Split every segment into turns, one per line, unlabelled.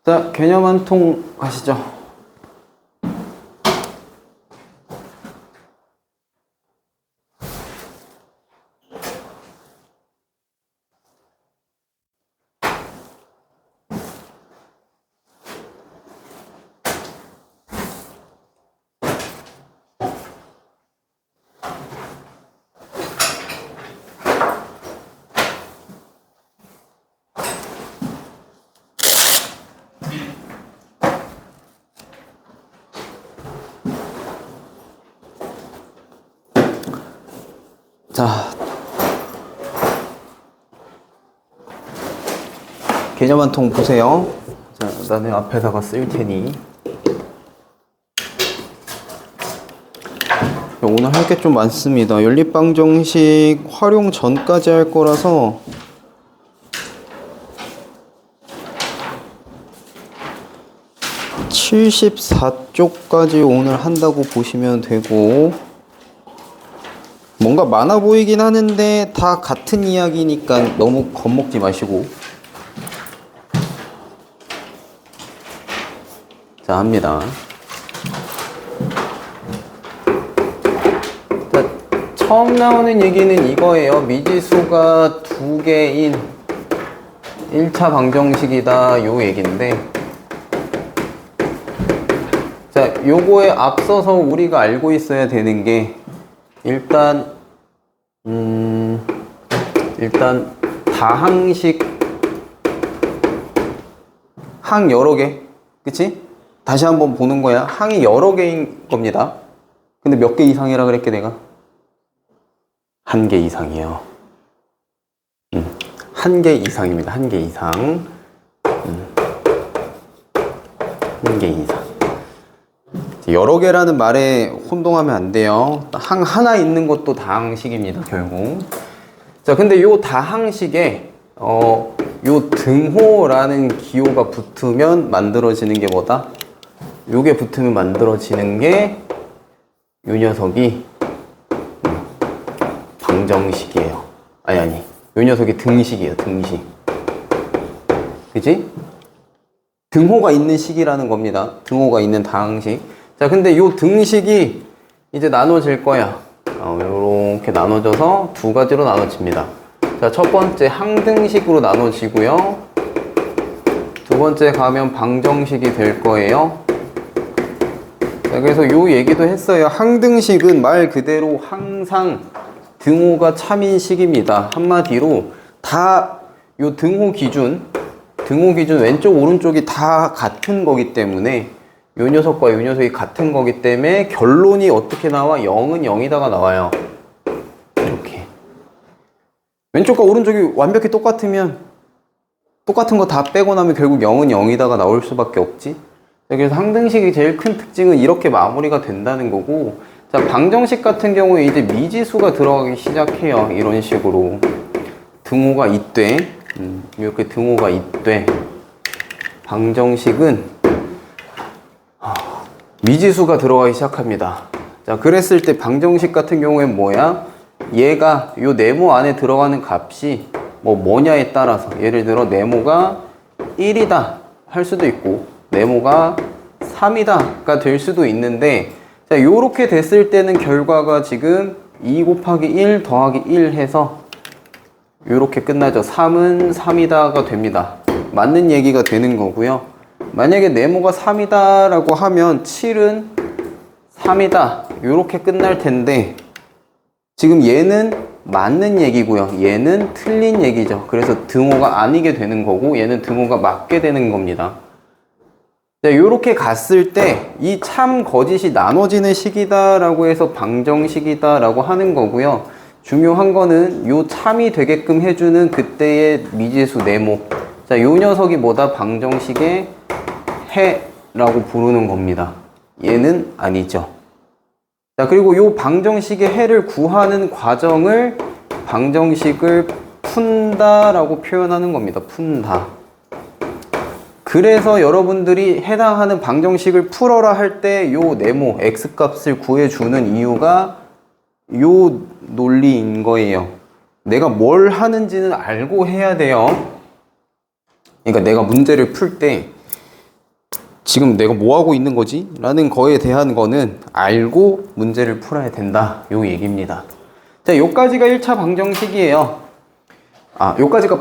자, 개념 한 통 가시죠. 자, 개념 한 통 보세요. 자, 나는 앞에다가 쓸 테니. 오늘 할 게 좀 많습니다. 연립방정식 활용 전까지 할 거라서 (74쪽까지) 오늘 한다고 보시면 되고, 뭔가 많아 보이긴 하는데 다 같은 이야기니까 너무 겁먹지 마시고. 자, 합니다. 자, 처음 나오는 얘기는 이거예요. 미지수가 두 개인 1차 방정식이다, 요 얘기인데, 자, 요거에 앞서서 우리가 알고 있어야 되는 게 일단 다항식, 항 여러 개, 그치? 다시 한번 보는 거야. 항이 여러 개인 겁니다. 근데 몇 개 이상이라 그랬게 내가? 한 개 이상이요. 한 개 이상입니다. 한 개 이상. 한 개 이상. 여러 개라는 말에 혼동하면 안 돼요. 항 하나 있는 것도 다항식입니다, 결국. 자, 근데 요 다항식에 요 등호라는 기호가 붙으면 만들어지는 게 뭐다? 요게 붙으면 만들어지는 게 요 녀석이 방정식이에요. 아니, 요 녀석이 등식이에요, 등식. 그치? 등호가 있는 식이라는 겁니다. 등호가 있는 다항식. 자, 근데 요 등식이 이제 나눠질 거야. 요렇게 나눠져서 두 가지로 나눠집니다. 자, 첫 번째 항등식으로 나눠지고요. 두 번째 가면 방정식이 될 거예요. 자, 그래서 요 얘기도 했어요. 항등식은 말 그대로 항상 등호가 참인 식입니다. 한마디로 다 요 등호 기준 왼쪽 오른쪽이 다 같은 거기 때문에, 요 녀석과 요 녀석이 같은 거기 때문에 결론이 어떻게 나와? 0은 0이다가 나와요. 이렇게. 왼쪽과 오른쪽이 완벽히 똑같으면 똑같은 거 다 빼고 나면 결국 0은 0이다가 나올 수밖에 없지. 그래서 항등식이 제일 큰 특징은 이렇게 마무리가 된다는 거고, 자, 방정식 같은 경우에 이제 미지수가 들어가기 시작해요. 이런 식으로. 등호가 있되, 이렇게 등호가 있되, 방정식은 미지수가 들어가기 시작합니다. 자, 그랬을 때 방정식 같은 경우엔 뭐야? 얘가 요 네모 안에 들어가는 값이 뭐냐에 따라서, 예를 들어 네모가 1이다 할 수도 있고 네모가 3이다가 될 수도 있는데, 자, 요렇게 됐을 때는 결과가 지금 2 곱하기 1 더하기 1 해서 요렇게 끝나죠. 3은 3이다가 됩니다. 맞는 얘기가 되는 거고요. 만약에 네모가 3이다 라고 하면 7은 3이다 요렇게 끝날 텐데, 지금 얘는 맞는 얘기고요. 얘는 틀린 얘기죠. 그래서 등호가 아니게 되는 거고, 얘는 등호가 맞게 되는 겁니다. 자, 요렇게 갔을 때 이 참 거짓이 나눠지는 식이다 라고 해서 방정식이다 라고 하는 거고요. 중요한 거는 요 참이 되게끔 해주는 그때의 미지수 네모. 자, 요 녀석이 뭐다? 방정식의 해라고 부르는 겁니다. 얘는 아니죠. 자, 그리고 요 방정식의 해를 구하는 과정을 방정식을 푼다라고 표현하는 겁니다. 푼다. 그래서 여러분들이 해당하는 방정식을 풀어라 할 때 요 네모 x값을 구해주는 이유가 요 논리인 거예요. 내가 뭘 하는지는 알고 해야 돼요. 그러니까 내가 문제를 풀 때 지금 내가 뭐 하고 있는 거지? 라는 거에 대한 거는 알고 문제를 풀어야 된다. 요 얘기입니다. 자, 요까지가 1차 방정식이에요. 요까지가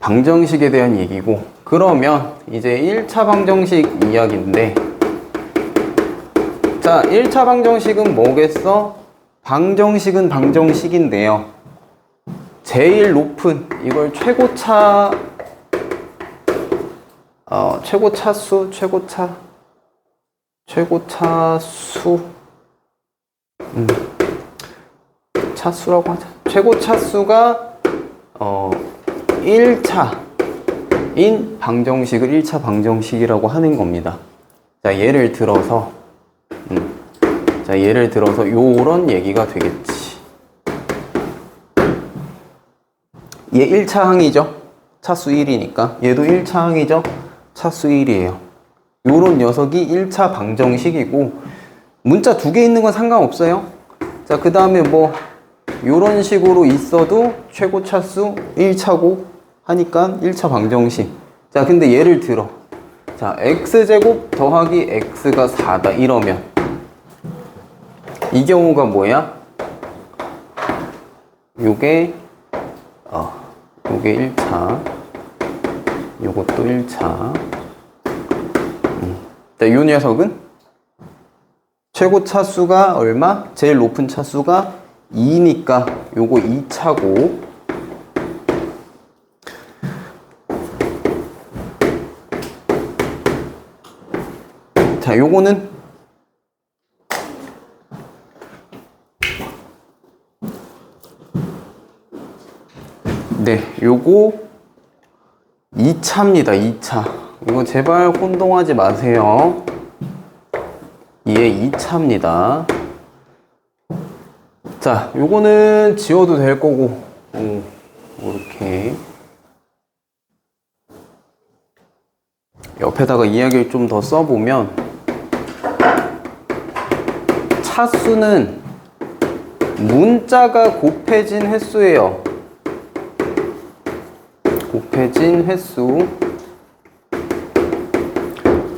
방정식에 대한 얘기고, 그러면 이제 1차 방정식 이야기인데, 자, 1차 방정식은 뭐겠어? 방정식은 방정식인데요. 제일 높은, 이걸 최고차수, 차수라고 하자. 최고차수가 1차인 방정식을 1차 방정식이라고 하는 겁니다. 자, 예를 들어서 요런 얘기가 되겠지. 얘 1차항이죠. 차수 1이니까. 얘도 1차항이죠. 차수 1이에요. 요런 녀석이 1차 방정식이고, 문자 2개 있는 건 상관없어요. 자, 그 다음에 뭐 요런 식으로 있어도 최고 차수 1차고 하니까 1차 방정식. 자, 근데 예를 들어, 자, x제곱 더하기 x가 4다 이러면 이 경우가 뭐야? 요게 1차, 요것도 1차. 자, 요 녀석은 최고 차수가 얼마? 제일 높은 차수가 2니까 요거 2차고, 자, 요거는 요거 2차입니다. 2차. 이거 제발 혼동하지 마세요. 얘 2차입니다. 자, 요거는 지워도 될 거고, 이렇게 옆에다가 이야기를 좀 더 써보면, 차수는 문자가 곱해진 횟수예요. 곱해진 횟수.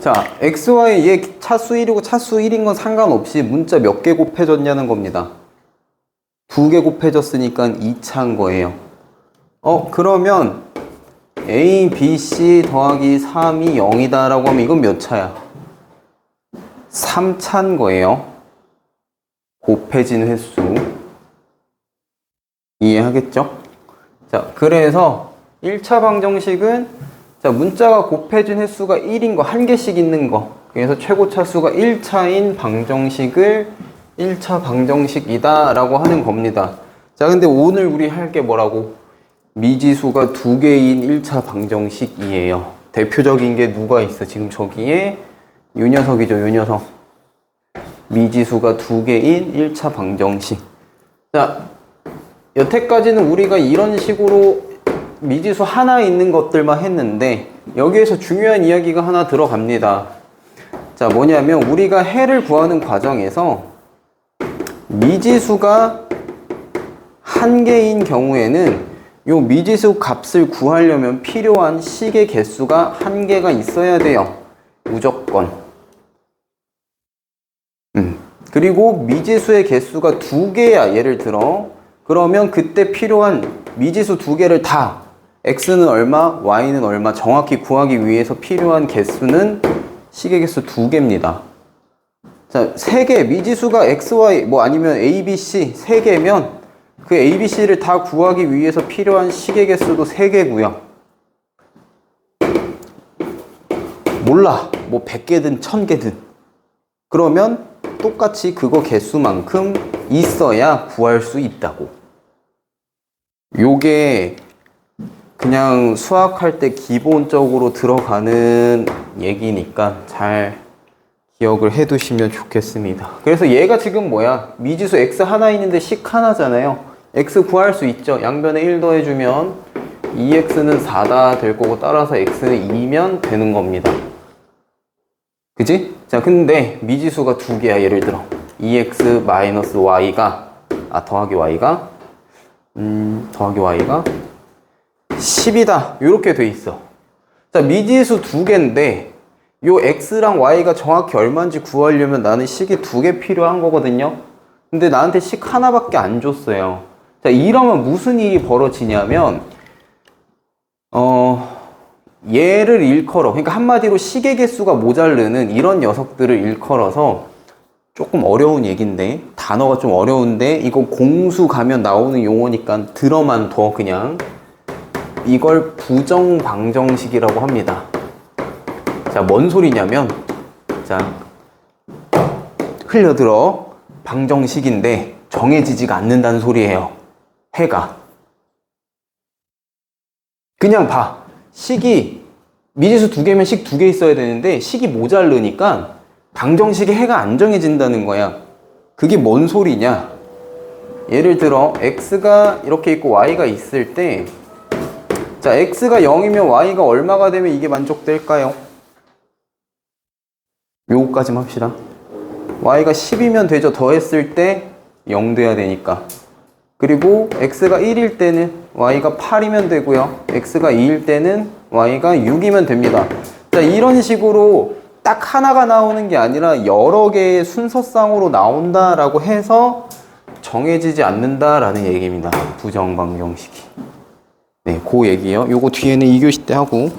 자, xy 얘 차수 1이고 차수 1인 건 상관없이 문자 몇 개 곱해졌냐는 겁니다. 2개 곱해졌으니까 2차인 거예요. 그러면 a, b, c 더하기 3이 0이다 라고 하면 이건 몇 차야? 3차인 거예요. 곱해진 횟수. 이해하겠죠? 자, 그래서 1차 방정식은, 자, 문자가 곱해진 횟수가 1인 거, 한 개씩 있는 거. 그래서 최고 차수가 1차인 방정식을 1차 방정식이다 라고 하는 겁니다. 자, 근데 오늘 우리 할 게 뭐라고? 미지수가 2개인 1차 방정식이에요. 대표적인 게 누가 있어? 지금 저기에 요 녀석이죠, 요 녀석. 미지수가 2개인 1차 방정식. 자, 여태까지는 우리가 이런 식으로 미지수 하나 있는 것들만 했는데, 여기에서 중요한 이야기가 하나 들어갑니다. 자, 뭐냐면 우리가 해를 구하는 과정에서 미지수가 한 개인 경우에는 요 미지수 값을 구하려면 필요한 식의 개수가 한 개가 있어야 돼요. 무조건. 그리고 미지수의 개수가 2개야, 예를 들어. 그러면 그때 필요한 미지수 2개를 다 x는 얼마, y는 얼마 정확히 구하기 위해서 필요한 개수는 식의 개수 2개입니다. 자, 3개, 미지수가 x, y, 뭐 아니면 a, b, c 3개면 그 a, b, c를 다 구하기 위해서 필요한 식의 개수도 3개고요. 몰라, 뭐 100개든 1000개든. 그러면 똑같이 그거 개수만큼 있어야 구할 수 있다고. 요게 그냥 수학할 때 기본적으로 들어가는 얘기니까 잘 기억을 해 두시면 좋겠습니다. 그래서 얘가 지금 뭐야? 미지수 x 하나 있는데 식 하나잖아요. x 구할 수 있죠. 양변에 1 더해주면 2x는 4다 될 거고, 따라서 x는 2면 되는 겁니다. 그지? 자, 근데 미지수가 2개야. 예를 들어 2x 마이너스 y가 더하기 y가 10이다. 이렇게 돼 있어. 자, 미지수 두 개인데 요 x랑 y가 정확히 얼마인지 구하려면 나는 식이 두 개 필요한 거거든요. 근데 나한테 식 하나밖에 안 줬어요. 자, 이러면 무슨 일이 벌어지냐면 얘를 일컬어, 그러니까 한마디로 식의 개수가 모자르는 이런 녀석들을 일컬어서, 조금 어려운 얘기인데, 단어가 좀 어려운데 이거 공수 가면 나오는 용어니까 들어만 둬. 그냥 이걸 부정방정식이라고 합니다. 자, 뭔 소리냐면, 자, 흘려들어 방정식인데 정해지지가 않는다는 소리예요. 해가. 그냥 봐. 식이 미지수 두 개면 식 두 개 있어야 되는데 식이 모자르니까 방정식에 해가 안 정해진다는 거야. 그게 뭔 소리냐? 예를 들어 x가 이렇게 있고 y가 있을 때, 자, x가 0이면 y가 얼마가 되면 이게 만족될까요? 요거까지만 합시다. y가 10이면 되죠. 더했을 때 0 돼야 되니까. 그리고 x가 1일 때는 y가 8이면 되고요. x가 2일 때는 y가 6이면 됩니다. 자, 이런 식으로 딱 하나가 나오는 게 아니라 여러 개의 순서상으로 나온다라고 해서 정해지지 않는다라는 얘기입니다. 부정방정식이. 네, 그 얘기요. 요거 뒤에는 2교시 때 하고.